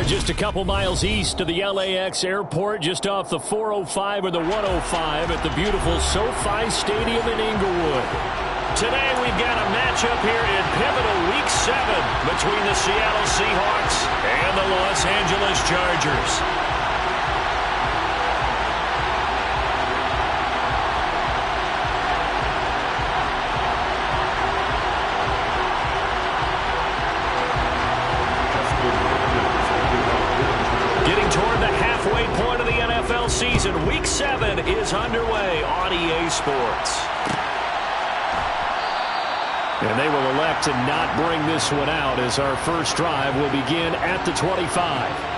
are just a couple miles east of the LAX airport, just off the 405 or the 105 at the beautiful SoFi Stadium in Inglewood. Today we've got a matchup here in pivotal Week 7 between the Seattle Seahawks and the Los Angeles Chargers. Season Week 7 is underway on EA Sports. And they will elect to not bring this one out as our first drive will begin at the 25.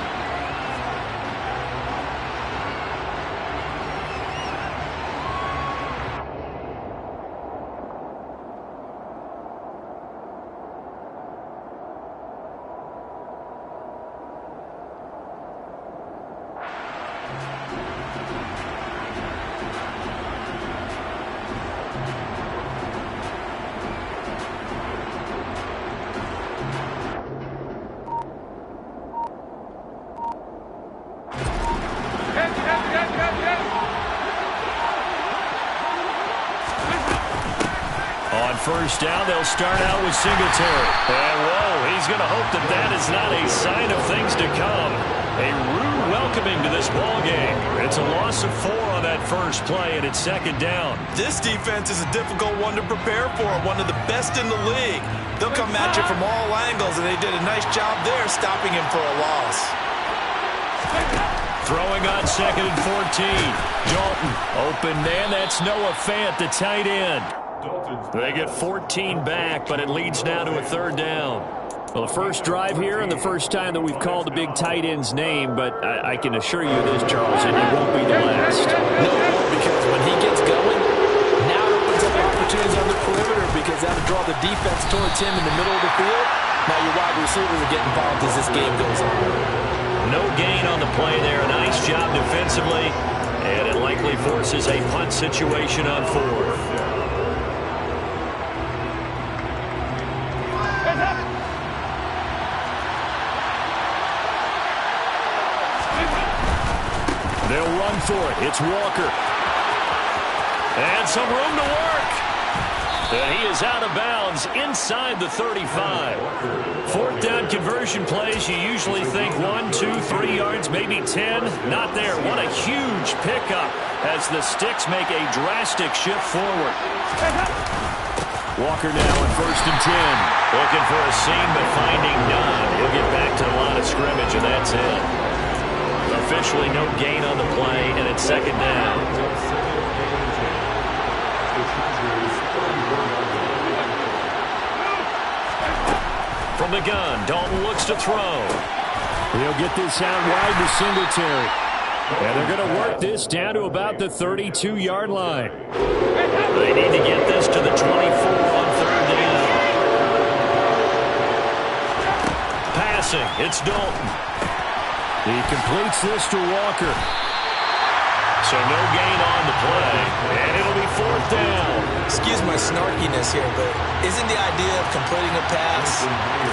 First down, they'll start out with Singletary. And whoa, he's going to hope that that is not a sign of things to come. A rude welcoming to this ball game. It's a loss of 4 on that first play, and it's second down. This defense is a difficult one to prepare for, one of the best in the league. They'll come at you from all angles, and they did a nice job there stopping him for a loss. Throwing on second and 14. Dalton, open man, that's Noah Fant, the tight end. They get 14 back, but it leads now to a third down. Well, the first drive here and the first time that we've called a big tight end's name, but I can assure you this, Charles, it won't be the last. No, because when he gets going, now it opens up opportunities on the perimeter because that'll draw the defense towards him in the middle of the field. Now your wide receivers are getting involved as this game goes on. No gain on the play there. Nice job defensively, and it likely forces a punt situation on fourth. They'll run for it. It's Walker. And some room to work. And he is out of bounds inside the 35. Fourth down conversion plays, you usually think 1, 2, 3 yards, maybe 10. Not there. What a huge pickup as the Sticks make a drastic shift forward. Walker now on first and 10. Looking for a seam, but finding none. He'll get back to the line of scrimmage, and that's it. Officially no gain on the play, and it's second down. From the gun, Dalton looks to throw. He'll get this out wide to Singletary. And they're going to work this down to about the 32-yard line. They need to get this to the 24 on third down. Passing, it's Dalton. He completes this to Walker. So no gain on the play, and it'll be fourth down. Excuse my snarkiness here, but isn't the idea of completing a pass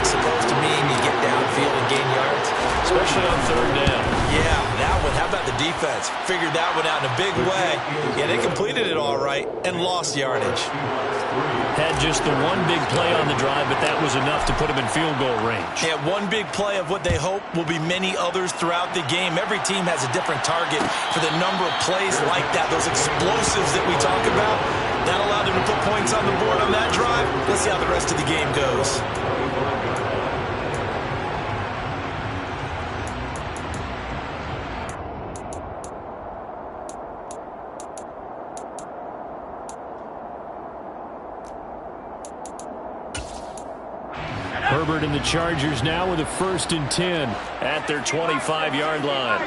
supposed to mean you get downfield and gain yards? Especially on third down. Yeah, that one. How about the defense? Figured that one out in a big way. Yeah, they completed it all right and lost yardage. Had just the one big play on the drive, but that was enough to put him in field goal range. Yeah, one big play of what they hope will be many others throughout the game. Every team has a different target for the number of plays like that, those explosives that we talk about. That allowed them to put points on the board on that drive. Let's see how the rest of the game goes. Herbert and the Chargers now with a first and 10 at their 25-yard line.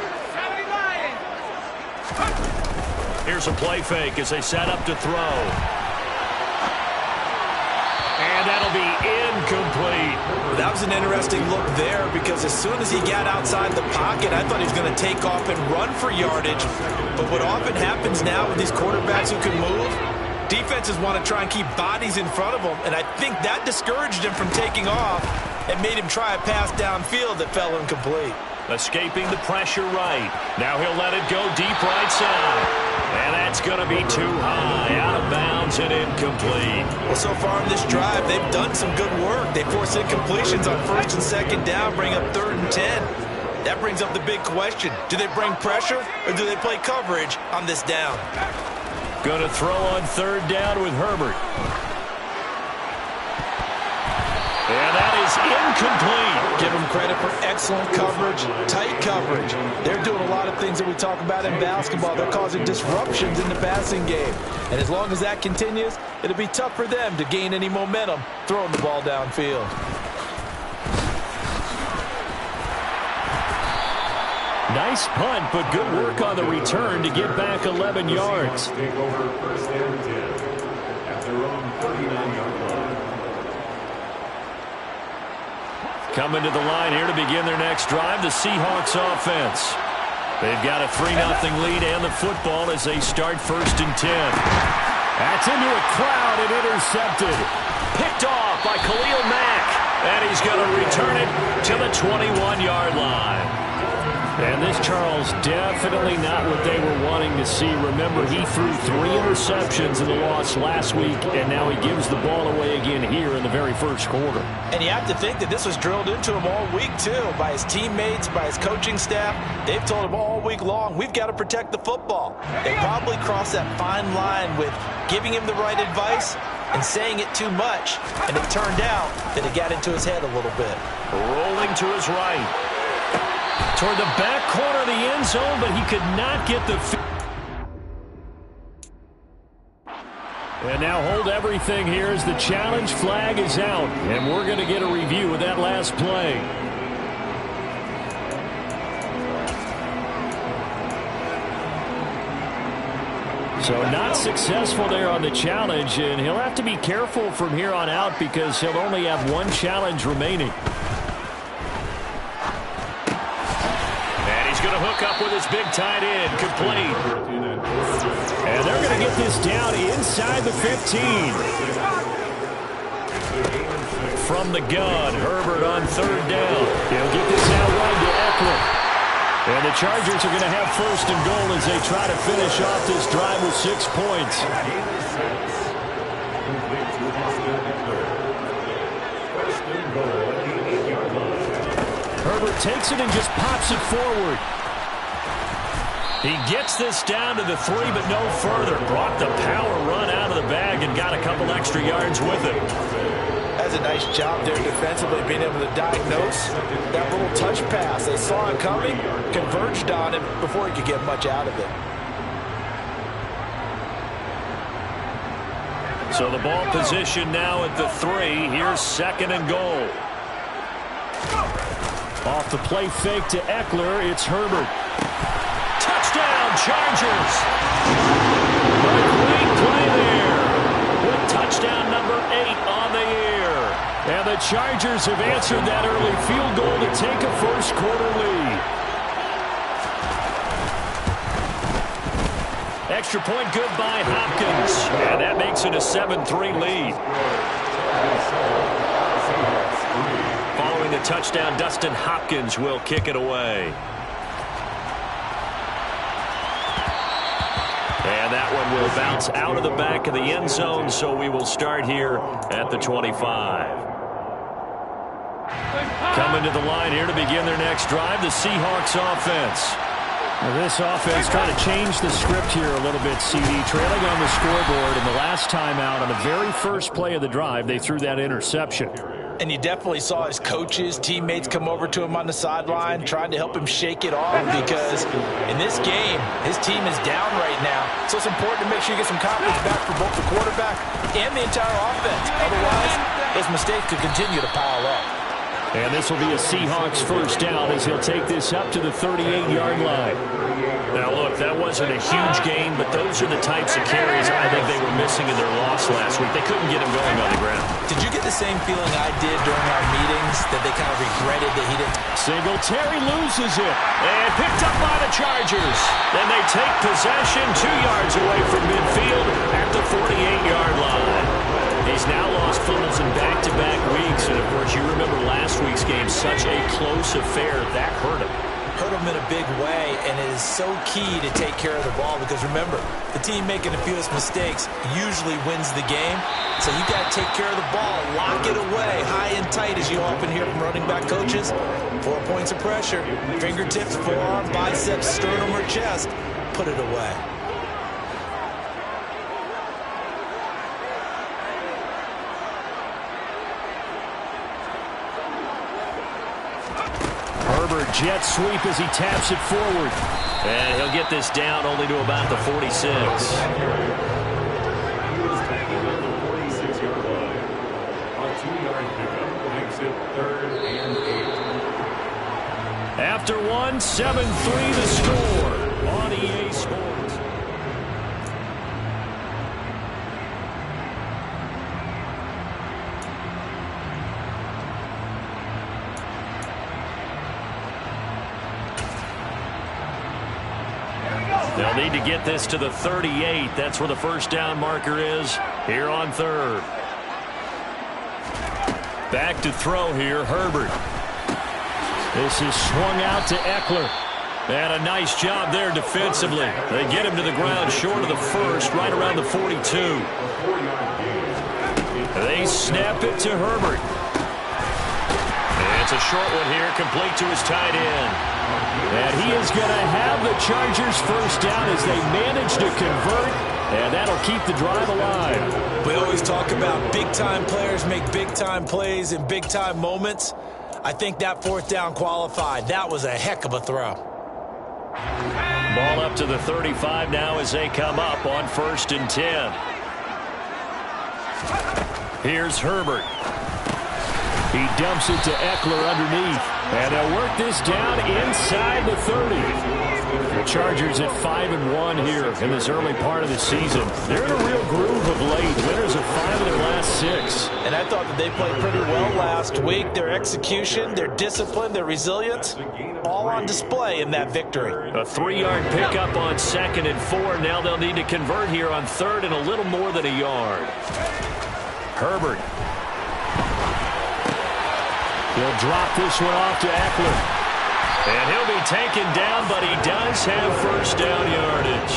Here's a play fake as they set up to throw. And that'll be incomplete. That was an interesting look there because as soon as he got outside the pocket, I thought he was going to take off and run for yardage. But what often happens now with these quarterbacks who can move, defenses want to try and keep bodies in front of them, and I think that discouraged him from taking off and made him try a pass downfield that fell incomplete. Escaping the pressure right. Now he'll let it go deep right side. And that's going to be too high. Out of bounds and incomplete. Well, so far in this drive, they've done some good work. They force incompletions on first and second down, bring up 3rd and 10. That brings up the big question. Do they bring pressure or do they play coverage on this down? Going to throw on 3rd down with Herbert. And that is incomplete. Give them credit for excellent coverage, tight coverage. They're doing a lot of things that we talk about in basketball. They're causing disruptions in the passing game. And as long as that continues, it'll be tough for them to gain any momentum throwing the ball downfield. Nice punt, but good work on the return to get back 11 yards. Take over 1st and 10 at their own 39-yard line. Coming to the line here to begin their next drive, the Seahawks offense. They've got a 3-0 lead and the football as they start 1st and 10. That's into a crowd and intercepted. Picked off by Khalil Mack. And he's going to return it to the 21-yard line. And this, Charles, definitely not what they were wanting to see. Remember, he threw 3 interceptions in the loss last week, and now he gives the ball away again here in the very first quarter. And you have to think that this was drilled into him all week, too, by his teammates, by his coaching staff. They've told him all week long, we've got to protect the football. They probably crossed that fine line with giving him the right advice and saying it too much, and it turned out that it got into his head a little bit. Rolling to his right. Toward the back corner of the end zone, but he could not get the... And now hold everything here as the challenge flag is out. And we're going to get a review of that last play. So not successful there on the challenge, and he'll have to be careful from here on out because he'll only have 1 challenge remaining. Going to hook up with his big tight end, complete. And they're going to get this down inside the 15. From the gun, Herbert on 3rd down. He'll get this out wide to Eckler. And the Chargers are going to have 1st and goal as they try to finish off this drive with 6 points. Herbert takes it and just pops it forward. He gets this down to the 3, but no further. Brought the power run out of the bag and got a couple extra yards with it. That's a nice job there defensively, being able to diagnose that little touch pass. They saw it coming, converged on it before he could get much out of it. So the ball position now at the 3. Here's 2nd and goal. Off the play fake to Eckler, it's Herbert. Touchdown, Chargers! A great play there with touchdown number 8 on the year. And the Chargers have answered that early field goal to take a first quarter lead. Extra point good by Hopkins. And that makes it a 7-3 lead. Following the touchdown, Dustin Hopkins will kick it away. And that one will bounce out of the back of the end zone, so we will start here at the 25. Coming to the line here to begin their next drive, the Seahawks offense. Now this offense trying to change the script here a little bit, CD. Trailing on the scoreboard, and the last time out on the very first play of the drive, they threw that interception. And you definitely saw his coaches, teammates come over to him on the sideline, trying to help him shake it off because in this game, his team is down right now. So it's important to make sure you get some confidence back for both the quarterback and the entire offense. Otherwise, those mistakes could continue to pile up. And this will be a Seahawks first down as he'll take this up to the 38-yard line. Now, look, that wasn't a huge gain, but those are the types of carries I think they were missing in their loss last week. They couldn't get him going on the ground. Did you get the same feeling I did during our meetings, that they kind of regretted that he didn't? Singletary loses it and picked up by the Chargers. Then they take possession 2 yards away from midfield at the 48-yard line. He's now lost fumbles in back-to-back weeks, and of course you remember last week's game, such a close affair, that hurt him. him in a big way, and it is so key to take care of the ball because, remember, the team making the fewest mistakes usually wins the game. So you got to take care of the ball, lock it away, high and tight, as you often hear from running back coaches. 4 points of pressure, fingertips, forearm, biceps, sternum, or chest. Put it away. Herbert jet sweep as he taps it forward. And he'll get this down only to about the 46. After one, 7-3 the score on EA Sports. They'll need to get this to the 38. That's where the first down marker is here on third. Back to throw here, Herbert. This is swung out to Eckler. And a nice job there defensively. They get him to the ground short of the first, right around the 42. They snap it to Herbert. And it's a short one here, complete to his tight end. And he is going to have the Chargers first down as they manage to convert. And that'll keep the drive alive. We always talk about big-time players make big-time plays in big-time moments. I think that fourth down qualified. That was a heck of a throw. Ball up to the 35 now as they come up on 1st and 10. Here's Herbert. He dumps it to Eckler underneath. And they'll work this down inside the 30. The Chargers at 5-1 here in this early part of the season. They're in a real groove of late. Winners of 5 of their last 6. And I thought that they played pretty well last week. Their execution, their discipline, their resilience, all on display in that victory. A 3-yard pickup on 2nd and 4. Now they'll need to convert here on 3rd and a little more than a yard. Herbert. He'll drop this one off to Eckler. And he'll be taken down, but he does have first down yardage.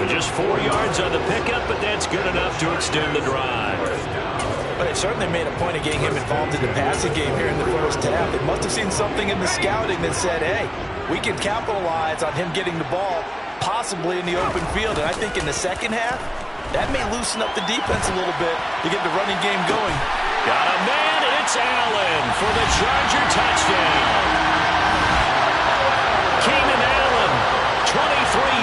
Just 4 yards on the pickup, but that's good enough to extend the drive. But it certainly made a point of getting him involved in the passing game here in the first half. They must have seen something in the scouting that said, hey, we can capitalize on him getting the ball, possibly in the open field. And I think in the second half, that may loosen up the defense a little bit to get the running game going. Got a man, it's Allen for the Charger touchdown. Keenan Allen, 23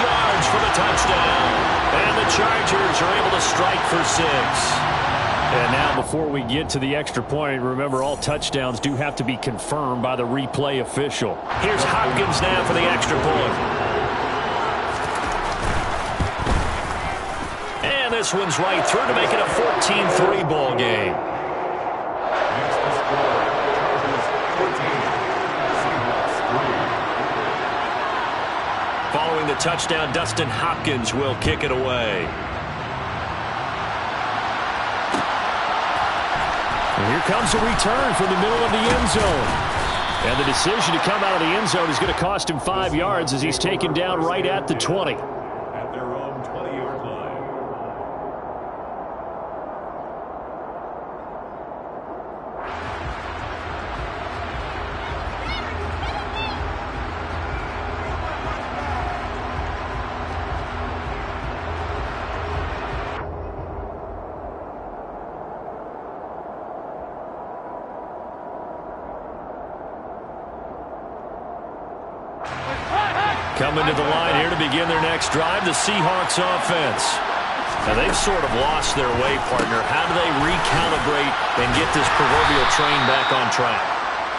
yards for the touchdown. And the Chargers are able to strike for 6. And now before we get to the extra point, remember all touchdowns do have to be confirmed by the replay official. Here's Hopkins now for the extra point. And this one's right through to make it a 14-3 ball game. Following the touchdown, Dustin Hopkins will kick it away. And here comes a return from the middle of the end zone. And the decision to come out of the end zone is going to cost him 5 yards as he's taken down right at the 20. At their own 20-yard line. Coming to the line here to begin their next drive, the Seahawks offense. Now they've sort of lost their way, partner. How do they recalibrate and get this proverbial train back on track?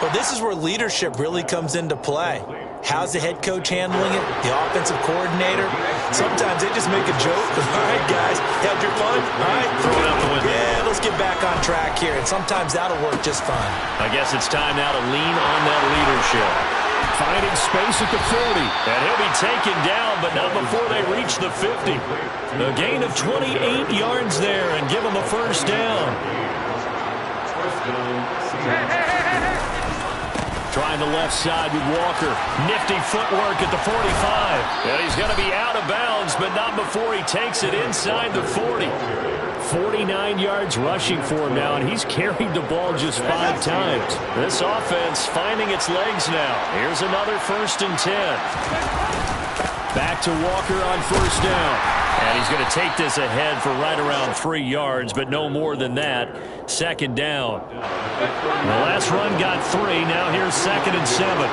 Well, this is where leadership really comes into play. How's the head coach handling it? The offensive coordinator? Sometimes they just make a joke. All right, guys, had your fun? All right, throw it out the window. Yeah, let's get back on track here. And sometimes that'll work just fine. I guess it's time now to lean on that leadership. Finding space at the 40. And he'll be taken down, but not before they reach the 50. A gain of 28 yards there and give them a first down. Trying the left side with Walker. Nifty footwork at the 45. And he's going to be out of bounds, but not before he takes it inside the 40. 49 yards rushing for him now, and he's carried the ball just 5 times. This offense finding its legs now. Here's another 1st and 10. Back to Walker on 1st down. And he's going to take this ahead for right around 3 yards, but no more than that. 2nd down. The last run got 3. Now here's 2nd and 7.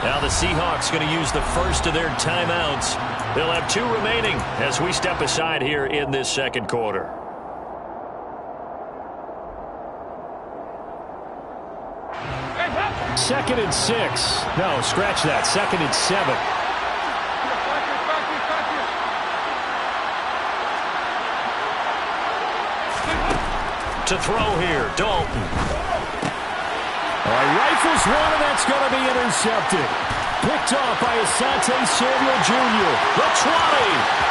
Now the Seahawks going to use the first of their timeouts. They'll have 2 remaining as we step aside here in this 2nd quarter. Second and 6. No, scratch that. 2nd and 7. To throw here, Dalton. Rifles one, and that's going to be intercepted. Picked off by Asante Samuel Jr. The 20.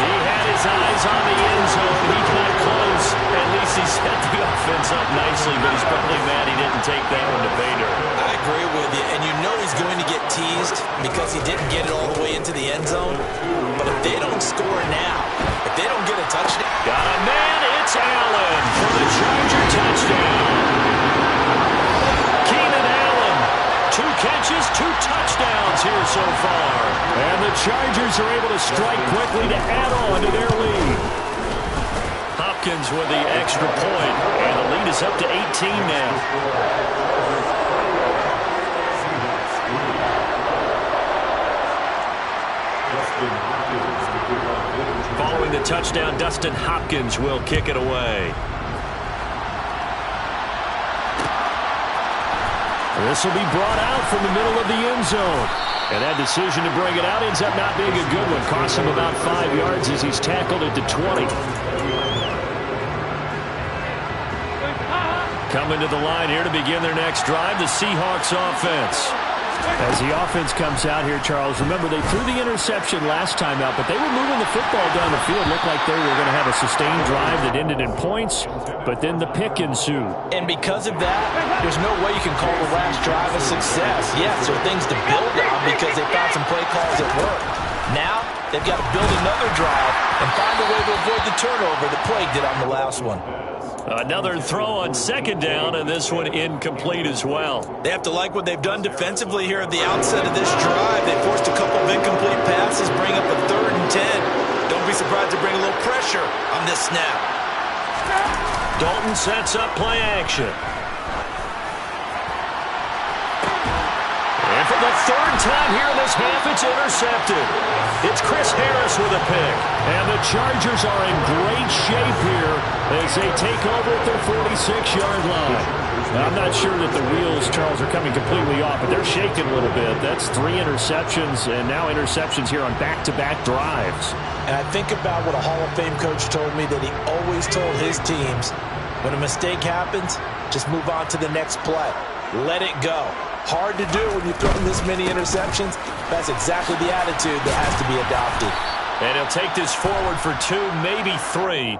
He had his eyes on the end zone. He got close. At least he set the offense up nicely, but he's probably mad he didn't take that one to pay dirt. I agree with you, and you know he's going to get teased because he didn't get it all the way into the end zone. But if they don't score now, if they don't get a touchdown. Got a man, it's Allen for the Charger touchdown. Keenan Allen, 2 catches, 2 touchdowns here so far. And the Chargers are able to strike quickly to add on to their lead. Hopkins with the extra point, and the lead is up to 18 now. Following the touchdown, Dustin Hopkins will kick it away. This will be brought out from the middle of the end zone. And that decision to bring it out ends up not being a good one. Costs him about 5 yards as he's tackled at the 20. Coming to the line here to begin their next drive, the Seahawks offense. As the offense comes out here, Charles, remember they threw the interception last time out, but they were moving the football down the field. Looked like they were going to have a sustained drive that ended in points, but then the pick ensued. And because of that, there's no way you can call the last drive a success. Yes, there are things to build on because they found some play calls that worked. Now, they've got to build another drive and find a way to avoid the turnover that plagued it on the last one. Another throw on 2nd down, and this one incomplete as well. They have to like what they've done defensively here at the outset of this drive. They forced a couple of incomplete passes, bring up a 3rd and 10. Don't be surprised to bring a little pressure on this snap. Dalton sets up play action. And for the 3rd time here in this half, it's intercepted. It's Chris Harris with a pick. And the Chargers are in great shape here as they take over at their 46-yard line. Now, I'm not sure that the wheels, Charles, are coming completely off, but they're shaking a little bit. That's 3 interceptions, and now interceptions here on back-to-back drives. And I think about what a Hall of Fame coach told me that he always told his teams, when a mistake happens, just move on to the next play. Let it go. Hard to do when you're throwing this many interceptions. That's exactly the attitude that has to be adopted. And he'll take this forward for 2, maybe 3.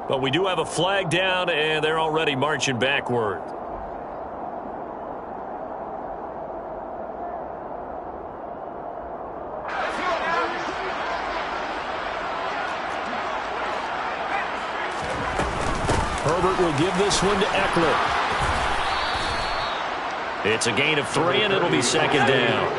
But we do have a flag down, and they're already marching backward. Herbert will give this one to Eckler. It's a gain of 3, and it'll be 2nd down.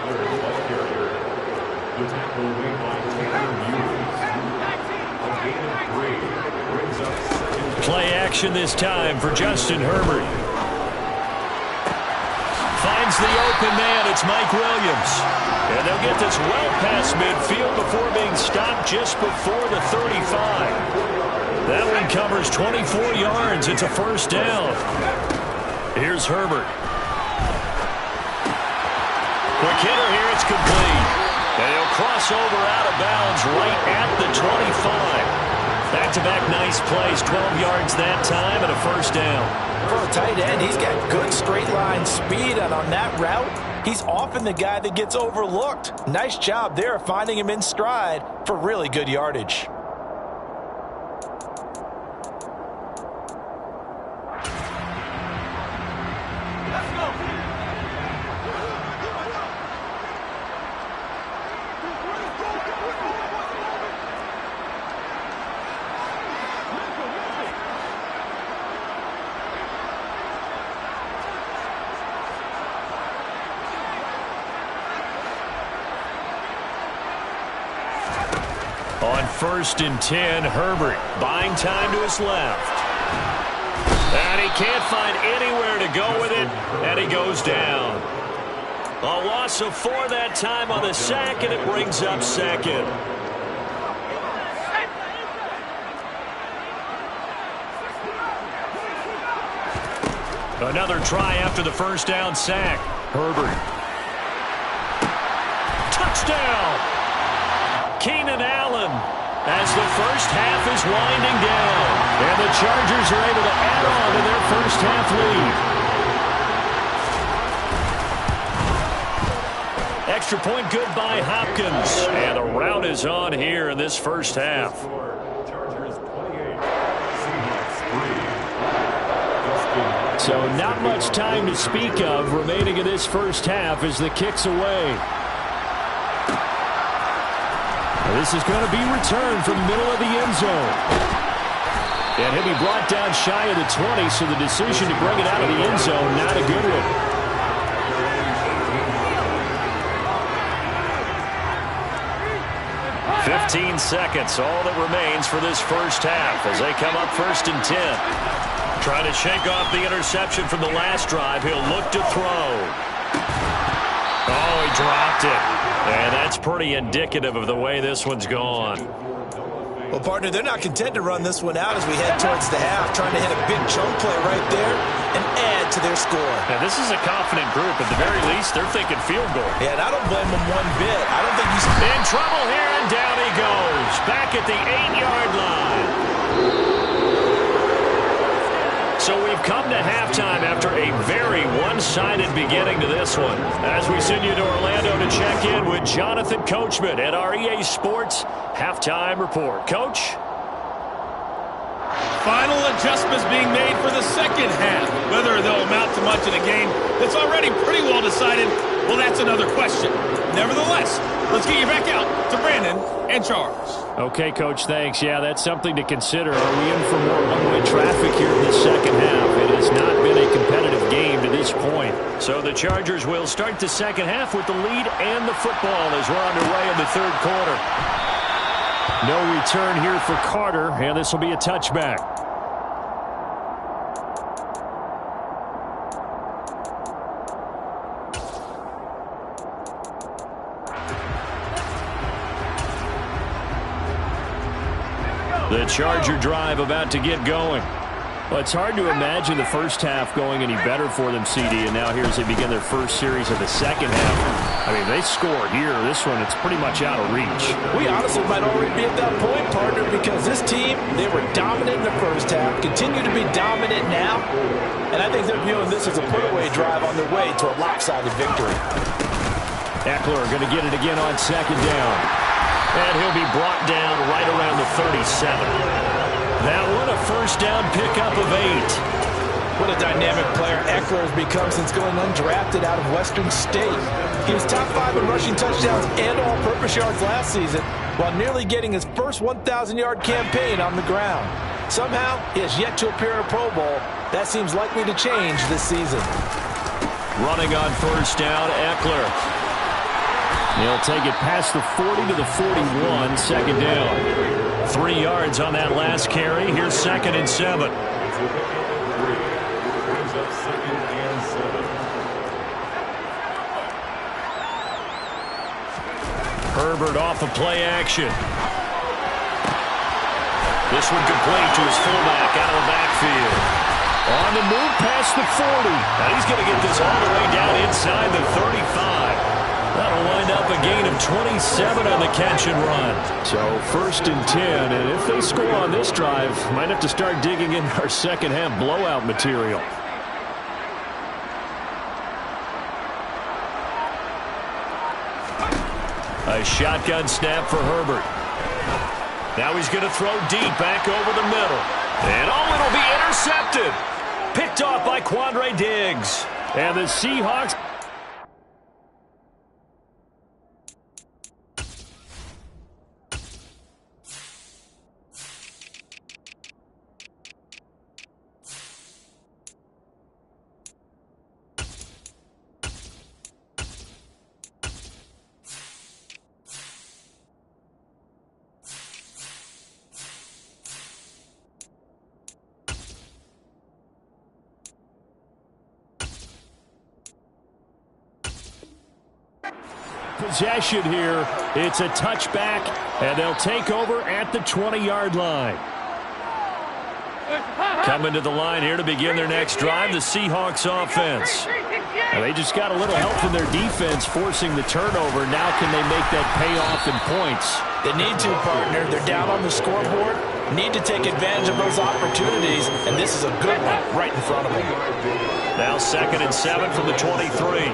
Play action this time for Justin Herbert. Finds the open man. It's Mike Williams. And they'll get this well past midfield before being stopped just before the 35. That one covers 24 yards. It's a 1st down. Here's Herbert. Quick hitter here. It's complete. And he'll cross over out of bounds right at the 25. Back-to-back nice plays, 12 yards that time, and a 1st down. For a tight end, he's got good straight line speed, and on that route, He's often the guy that gets overlooked. Nice job there finding him in stride for really good yardage. On 1st and 10, Herbert buying time to his left. And he can't find anywhere to go with it, and he goes down. A loss of 4 that time on the sack, and it brings up 2nd. Another try after the first down sack. Herbert. Touchdown! Keenan Allen as the first half is winding down. And the Chargers are able to add on to their first half lead. Extra point good by Hopkins. And the rout is on here in this first half. So not much time to speak of remaining in this first half as the kick's away. This is going to be returned from the middle of the end zone. And he'll be brought down shy of the 20, so the decision to bring it out of the end zone, not a good one. "15 seconds, all that remains for this first half as they come up 1st and 10. Trying to shake off the interception from the last drive. He'll look to throw. Oh, he dropped it. And that's pretty indicative of the way this one's gone. Well, partner, they're not content to run this one out as we head towards the half, trying to hit a big chunk play right there and add to their score. Now, this is a confident group. At the very least, they're thinking field goal. Yeah, and I don't blame them one bit. I don't think he's in trouble here, and down he goes. Back at the 8-yard line. So we've come to halftime after a very one-sided beginning to this one. As we send you to Orlando to check in with Jonathan Coachman at our EA Sports Halftime Report. Coach? Final adjustments being made for the second half. Whether they'll amount to much in a game that's already pretty well decided, well, that's another question. Nevertheless, let's get you back out to Brandon and Charles. Okay, Coach, thanks. Yeah, that's something to consider. Are we in for more one-way traffic here in the second half? It has not been a competitive game to this point. So the Chargers will start the second half with the lead and the football as we're underway in the third quarter. No return here for Carter, and this will be a touchback. The Charger drive about to get going. Well, it's hard to imagine the first half going any better for them, CD, and now here as they begin their first series of the second half. I mean, they score here. This one, it's pretty much out of reach. We honestly might already be at that point, partner, because this team, they were dominant in the first half, continue to be dominant now, and I think they're viewing this as a put-away drive on their way to a lopsided victory. Eckler going to get it again on second down. And he'll be brought down right around the 37. That one, a first down pickup of 8. What a dynamic player Eckler has become since going undrafted out of Western State. He was top 5 in rushing touchdowns and all-purpose yards last season, while nearly getting his first 1,000-yard campaign on the ground. Somehow, he has yet to appear in a Pro Bowl. That seems likely to change this season. Running on first down, Eckler. He'll take it past the 40 to the 41, second down. 3 yards on that last carry. Here's 2nd and 7. Herbert off of play action. This one complete to his fullback out of the backfield. On the move past the 40. Now he's going to get this all the way down inside the 35. That'll wind up a gain of 27 on the catch and run. So 1st and 10, and if they score on this drive, might have to start digging in our second half blowout material. A shotgun snap for Herbert. Now he's going to throw deep back over the middle. And it'll be intercepted. Picked off by Quandre Diggs. And the Seahawks. Possession here. It's a touchback, and they'll take over at the 20-yard line. Coming to the line here to begin their next drive, the Seahawks offense. Well, they just got a little help from their defense forcing the turnover. Now can they make that pay off in points? They need to, partner. They're down on the scoreboard. Need to take advantage of those opportunities, and this is a good one right in front of them. Now 2nd and 7 from the 23.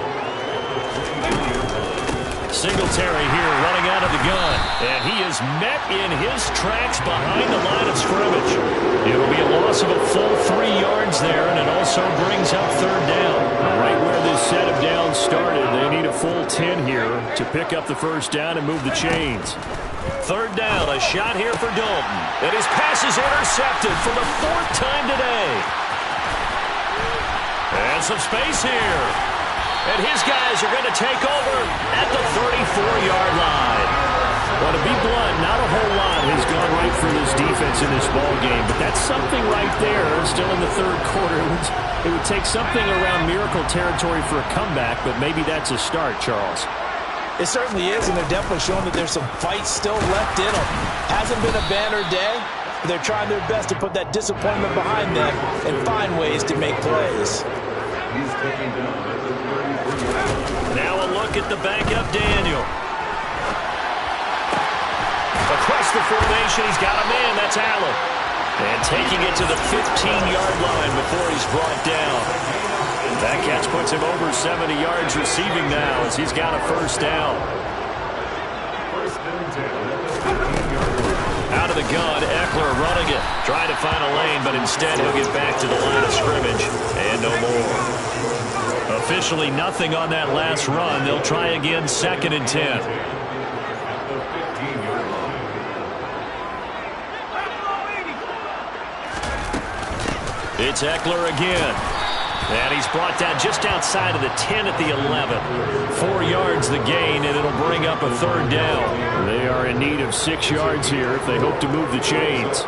Singletary here running out of the gun, and he is met in his tracks behind the line of scrimmage. It'll be a loss of a full 3 yards there, and it also brings up 3rd down. Right where this set of downs started, they need a full 10 here to pick up the 1st down and move the chains. 3rd down, a shot here for Dalton, and his pass is intercepted for the 4th time today. And some space here. And his guys are going to take over at the 34-yard line. Well, to be blunt, not a whole lot has gone right for this defense in this ball game, but that's something right there. Still in the 3rd quarter. It would take something around miracle territory for a comeback, but maybe that's a start, Charles. It certainly is, and they're definitely showing that there's some fight still left in them. Hasn't been a banner day, but they're trying their best to put that disappointment behind them and find ways to make plays. He's taken down at the 33. Now a look at the backup Daniel. Across the formation, he's got a man. That's Allen. And taking it to the 15-yard line before he's brought down. That catch puts him over 70 yards receiving now as he's got a 1st down. Out of the gun, Eckler running it. Trying to find a lane, but instead he'll get back to the line of scrimmage. And no more. Officially nothing on that last run. They'll try again 2nd and 10. It's Eckler again. And he's brought down just outside of the 10 at the 11. 4 yards the gain, and it'll bring up a 3rd down. They are in need of 6 yards here if they hope to move the chains.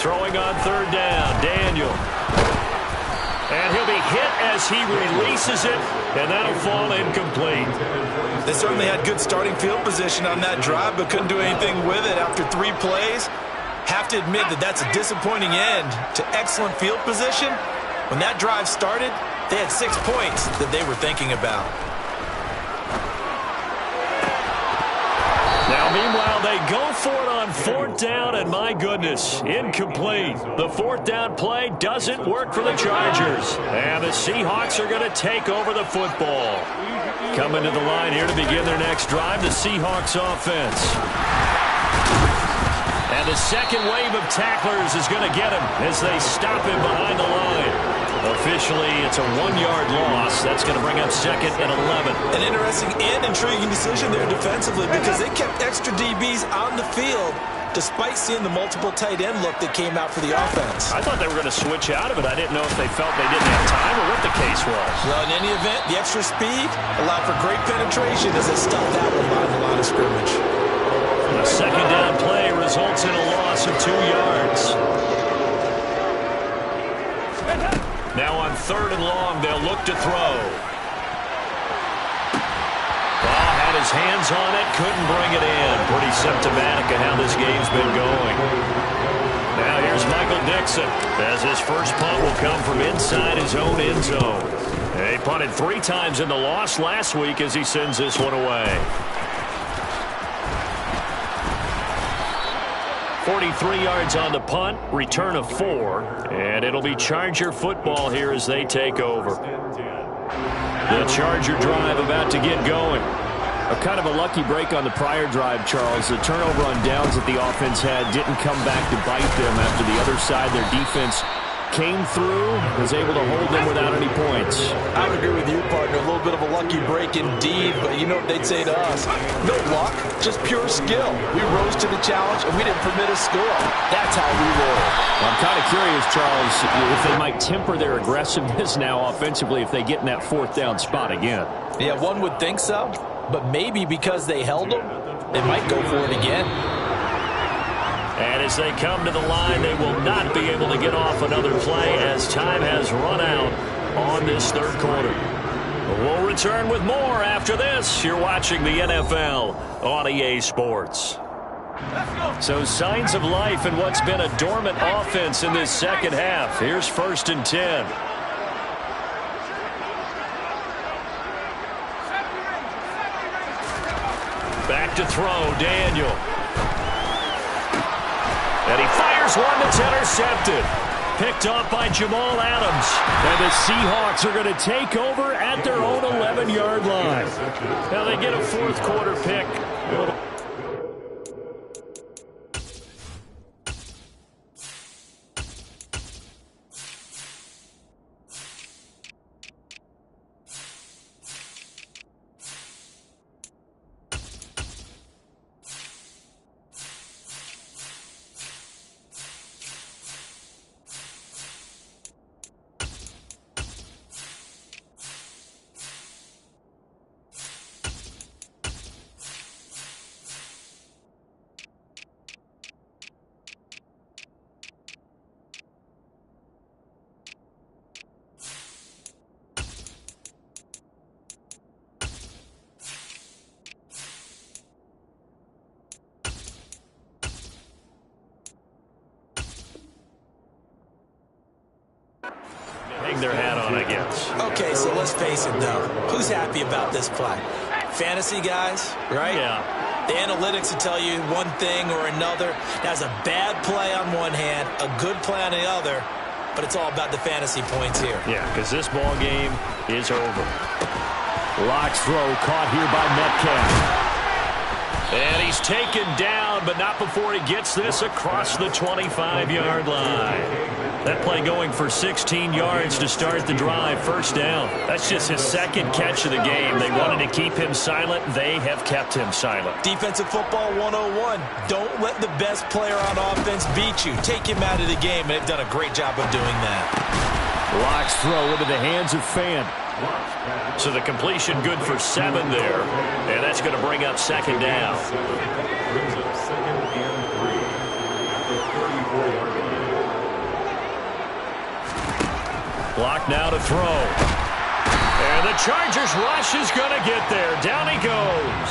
Throwing on 3rd down, Daniel. And he'll be hit as he releases it, and that'll fall incomplete. They certainly had good starting field position on that drive, but couldn't do anything with it after 3 plays. Have to admit that that's a disappointing end to excellent field position. When that drive started, they had 6 points that they were thinking about. Now, meanwhile, they go for it on 4th down, and my goodness, incomplete. The 4th down play doesn't work for the Chargers. And the Seahawks are going to take over the football. Coming to the line here to begin their next drive, the Seahawks offense. And the second wave of tacklers is going to get him as they stop him behind the line. Officially, it's a 1-yard loss. That's going to bring up 2nd and 11. An interesting and intriguing decision there defensively because they kept extra DBs on the field despite seeing the multiple tight end look that came out for the offense. I thought they were going to switch out of it. I didn't know if they felt they didn't have time or what the case was. Well, in any event, the extra speed allowed for great penetration as they stuffed that one behind the line of scrimmage. A 2nd down play results in a loss of 2 yards. Now on 3rd and long, they'll look to throw. Ball had his hands on it, couldn't bring it in. Pretty symptomatic of how this game's been going. Now here's Michael Dixon as his first punt will come from inside his own end zone. He punted 3 times in the loss last week as he sends this one away. 43 yards on the punt, return of 4, and it'll be Charger football here as they take over. The Charger drive about to get going. A kind of a lucky break on the prior drive, Charles. The turnover on downs that the offense had didn't come back to bite them after the other side. Their defense came through, was able to hold them without any points. I would agree with you, partner. A little bit of a lucky break indeed, but you know what they'd say to us? No luck, just pure skill. We rose to the challenge, and we didn't permit a score. That's how we roll. I'm kind of curious, Charles, if they might temper their aggressiveness now offensively if they get in that fourth down spot again. Yeah, one would think so, but maybe because they held them, they might go for it again. And as they come to the line, they will not be able to get off another play as time has run out on this third quarter. We'll return with more after this. You're watching the NFL on EA Sports. So signs of life in what's been a dormant offense in this second half. Here's 1st and 10. Back to throw, Daniel. And he fires one that's intercepted. Picked off by Jamal Adams. And the Seahawks are going to take over at their own 11-yard line. Now they get a fourth quarter pick. Hang their hat on, I guess. Okay, so let's face it, though. Who's happy about this play? Fantasy guys, right? Yeah. The analytics will tell you one thing or another. That's a bad play on one hand, a good play on the other, but it's all about the fantasy points here. Yeah, because this ball game is over. Lock's throw caught here by Metcalf. And he's taken down, but not before he gets this across the 25-yard line. That play going for 16 yards to start the drive. First down. That's just his second catch of the game. They wanted to keep him silent. They have kept him silent. Defensive football 101. Don't let the best player on offense beat you. Take him out of the game, and they've done a great job of doing that. Lock's throw into the hands of Fan. So the completion good for 7 there. And that's going to bring up second down. Brings up 2nd and 3 at the 34-yard line. Block now to throw. And the Chargers rush is going to get there. Down he goes.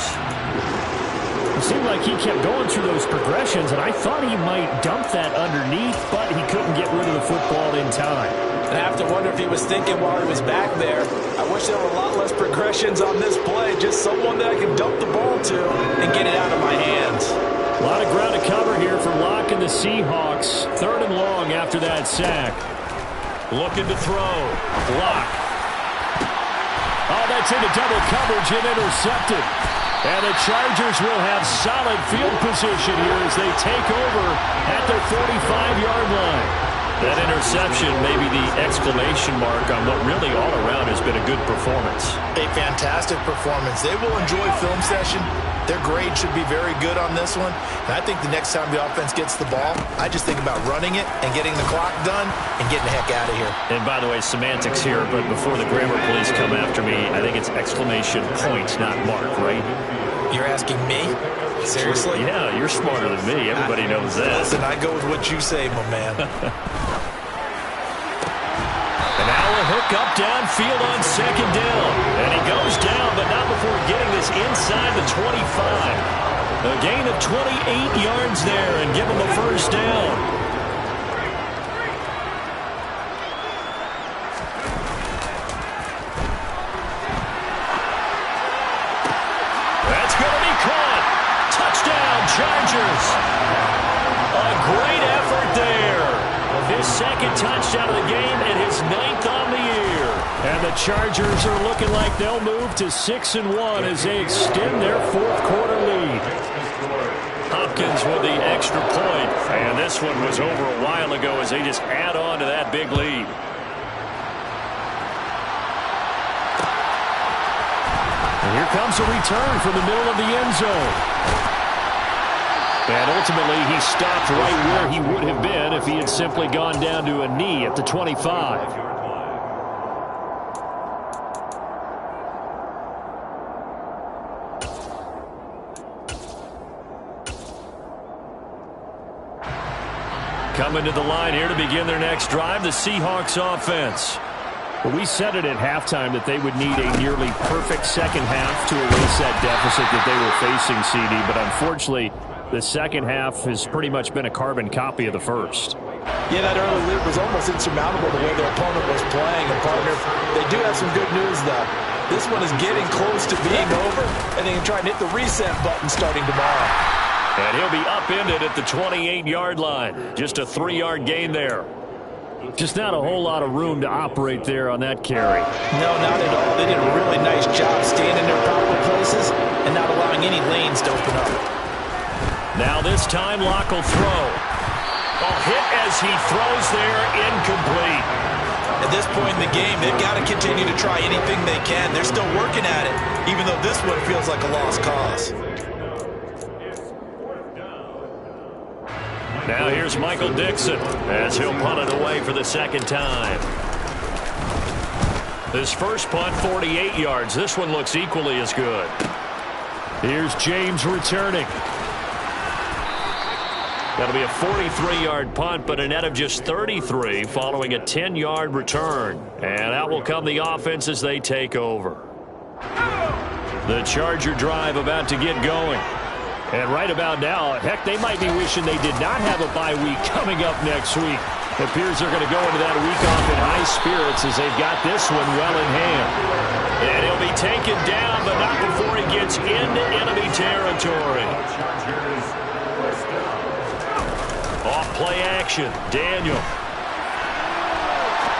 It seemed like he kept going through those progressions, and I thought he might dump that underneath, but he couldn't get rid of the football in time. I have to wonder if he was thinking while he was back there, I wish there were a lot less progressions on this play. Just someone that I can dump the ball to and get it out of my hands. A lot of ground to cover here for Locke and the Seahawks. 3rd and long after that sack. Looking to throw. Block. Oh, that's into double coverage and intercepted. And the Chargers will have solid field position here as they take over at their 45-yard line. That interception may be the exclamation mark on what really all around has been a good performance. A fantastic performance. They will enjoy film session. Their grade should be very good on this one. And I think the next time the offense gets the ball, I just think about running it and getting the clock done and getting the heck out of here. And by the way, semantics here, but before the grammar police come after me, I think it's exclamation point, not mark, right? You're asking me? Seriously? Yeah, you're smarter than me. Everybody knows that. Listen, I go with what you say, my man. And now a hook up downfield on second down. And he goes down, but not before getting this inside the 25. A gain of 28 yards there and give him a first down. Chargers. A great effort there. his second touchdown of the game and his 9th on the year. And the Chargers are looking like they'll move to 6-1 as they extend their fourth quarter lead. Hopkins with the extra point, and this one was over a while ago as they just add on to that big lead. And here comes a return from the middle of the end zone. And ultimately, he stopped right where he would have been if he had simply gone down to a knee at the 25. Coming to the line here to begin their next drive, the Seahawks offense. Well, we said it at halftime that they would need a nearly perfect second half to erase that deficit that they were facing, CD. But unfortunately, the second half has pretty much been a carbon copy of the first. Yeah, that early lead was almost insurmountable the way their opponent was playing. And, partner, they do have some good news, though. This one is getting close to being over, and they can try and hit the reset button starting tomorrow. And he'll be upended at the 28-yard line. Just a 3-yard gain there. Just not a whole lot of room to operate there on that carry. No, not at all. They did a really nice job staying in their proper places and not allowing any lanes to open up. Now this time, Locke will throw. A hit as he throws there, incomplete. At this point in the game, they've got to continue to try anything they can. They're still working at it, even though this one feels like a lost cause. Now here's Michael Dixon as he'll punt it away for the second time. His first punt, 48 yards. This one looks equally as good. Here's James returning. That'll be a 43-yard punt, but a net of just 33 following a 10-yard return. And out will come the offense as they take over. The Charger drive about to get going. And right about now, heck, they might be wishing they did not have a bye week coming up next week. It appears they're going to go into that week off in high spirits as they've got this one well in hand. And he'll be taken down, but not before he gets into enemy territory. Off play action, Daniel.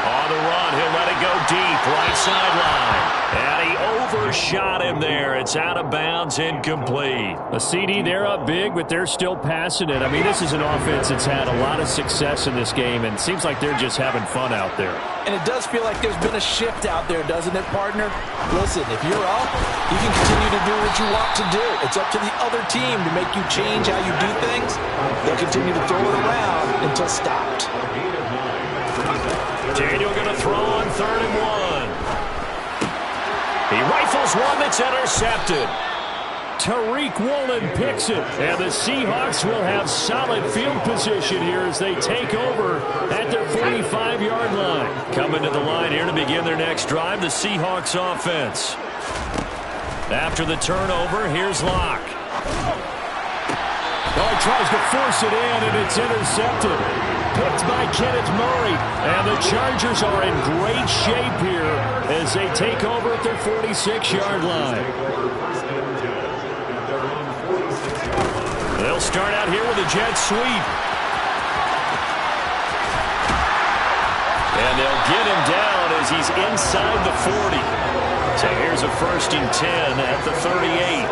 On the run, he'll let it go deep, right sideline. And he overshot him there. It's out of bounds, incomplete. A CD, they're up big, but they're still passing it. I mean, this is an offense that's had a lot of success in this game, and it seems like they're just having fun out there. And it does feel like there's been a shift out there, doesn't it, partner? Listen, if you're up, you can continue to do what you want to do. It's up to the other team to make you change how you do things. They'll continue to throw it around until stopped. Daniel going to throw on 3rd and 1. He rifles one that's intercepted. Tariq Woolen picks it. And the Seahawks will have solid field position here as they take over at their 45-yard line. Coming to the line here to begin their next drive, the Seahawks offense. After the turnover, here's Locke. Oh, he tries to force it in, and it's intercepted. Picked by Kenneth Murray. And the Chargers are in great shape here as they take over at their 46-yard line. They'll start out here with a jet sweep. And they'll get him down as he's inside the 40. So here's a 1st and 10 at the 38.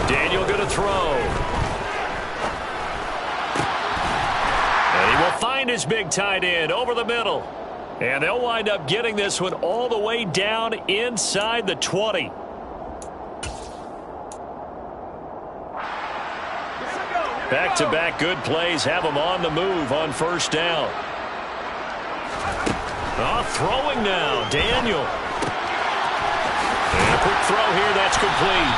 Daniel going to throw. And he will find his big tight end over the middle. And they'll wind up getting this one all the way down inside the 20. Back-to-back good plays have them on the move on 1st down. Throwing now, Daniel. And a quick throw here, that's complete.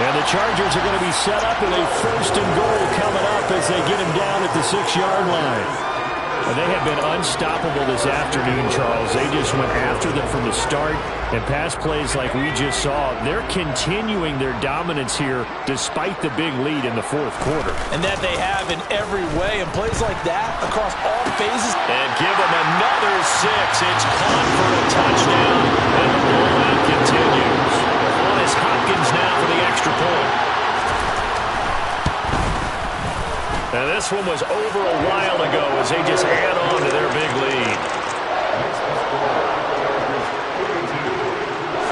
And the Chargers are going to be set up with a 1st and goal coming up as they get him down at the 6-yard line. And they have been unstoppable this afternoon, Charles. They just went after them from the start. And pass plays like we just saw, they're continuing their dominance here despite the big lead in the 4th quarter. And that they have in every way. And plays like that across all phases. And give them another 6. It's caught for a touchdown. And the blowout continues. On is Hopkins now for the extra point. And this one was over a while ago as they just add on to their big lead.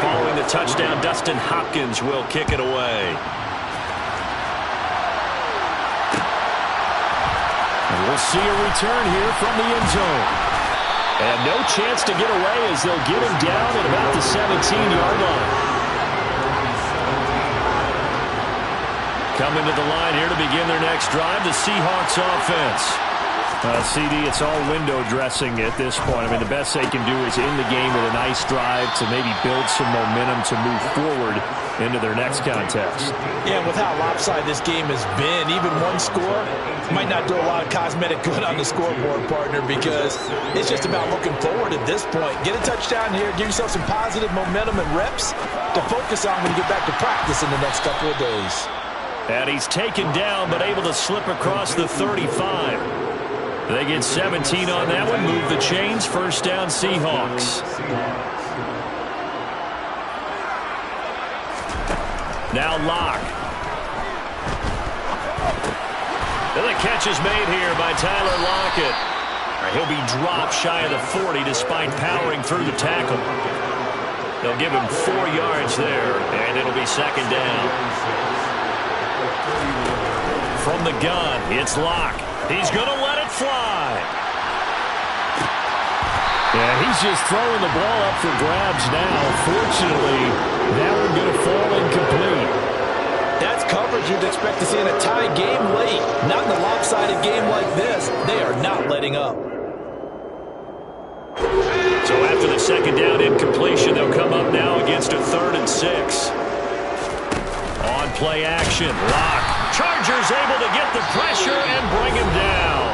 Following the touchdown, Dustin Hopkins will kick it away. And we'll see a return here from the end zone. And no chance to get away as they'll get him down at about the 17-yard line. Coming to the line here to begin their next drive, the Seahawks offense. CD, it's all window dressing at this point. I mean, the best they can do is in the game with a nice drive to maybe build some momentum to move forward into their next contest. Yeah, with how lopsided this game has been, even one score might not do a lot of cosmetic good on the scoreboard, partner, because it's just about looking forward at this point. Get a touchdown here, give yourself some positive momentum and reps to focus on when you get back to practice in the next couple of days. And he's taken down, but able to slip across the 35. They get 17 on that one, move the chains, first down Seahawks. Now Locke. And the catch is made here by Tyler Lockett. He'll be dropped shy of the 40 despite powering through the tackle. They'll give him 4 yards there, and it'll be second down. From the gun, it's Locke. He's going to let it fly. Yeah, he's just throwing the ball up for grabs now. Fortunately, that one going to fall incomplete. That's coverage you'd expect to see in a tie game late. Not in a lopsided game like this. They are not letting up. So after the second down incompletion, they'll come up now against a 3rd and 6. On play action, Locke. Chargers able to get the pressure and bring him down.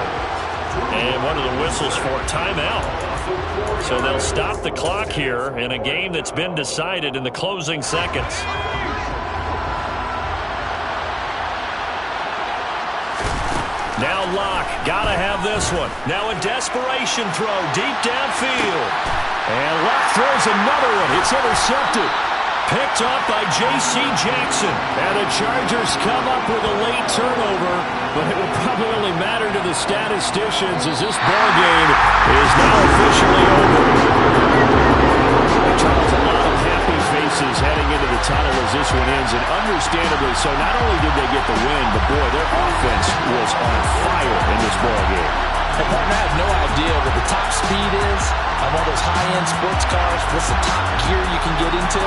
And one of the whistles for a timeout. So they'll stop the clock here in a game that's been decided in the closing seconds. Now Locke, gotta have this one. Now a desperation throw deep downfield. And Locke throws another one. It's intercepted. Picked up by J.C. Jackson. And the Chargers come up with a late turnover, but it will probably only matter to the statisticians as this ball game is now officially over. Charles, a lot of happy faces heading into the tunnel as this one ends, and understandably so. Not only did they get the win, but boy, their offense was on fire in this ball game. Hey, partner, I have no idea what the top speed is on one of those high-end sports cars. What's the top gear you can get into?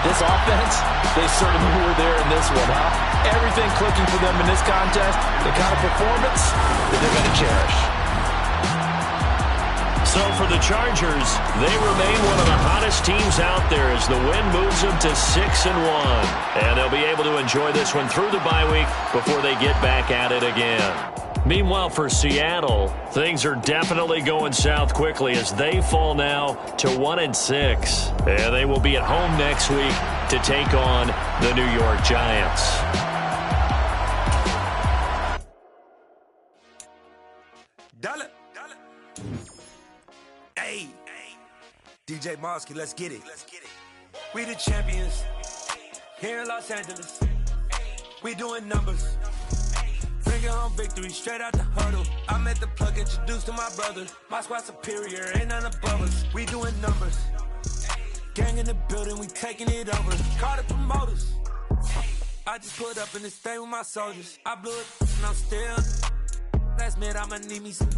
This offense, they certainly were there in this one, huh? Everything clicking for them in this contest, the kind of performance that they're going to cherish. So for the Chargers, they remain one of the hottest teams out there as the win moves them to 6-1. And they'll be able to enjoy this one through the bye week before they get back at it again. Meanwhile, for Seattle, things are definitely going south quickly as they fall now to 1-6. And they will be at home next week to take on the New York Giants. Hey, DJ Mosky, let's get it. We the champions here in Los Angeles. We doing numbers. Finger on victory, straight out the huddle. I'm at the plug, introduced to my brother. My squad superior, ain't none above us. We doing numbers. Gang in the building, we taking it over. Call the promoters. I just put up in this thing with my soldiers. I blew it and I'm still. Last minute, I'ma need me some.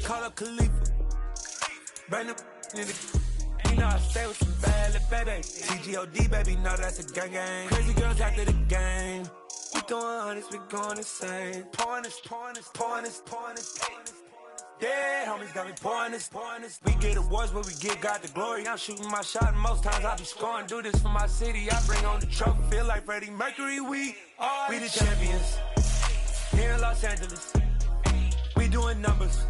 Call up Khalifa. Bring them in the. You know I stay with some bad little baby. TGOD, baby, know that's a gang gang. Crazy girls after the game. We going honest, we going insane. Pouring this. Yeah, homies got me pouring this. We get awards, but we give God the glory. I'm shooting my shot, and most times I be scoring. Do this for my city, I bring on the trophy. Feel like Freddie Mercury, we the champions. Here in Los Angeles, we doing numbers.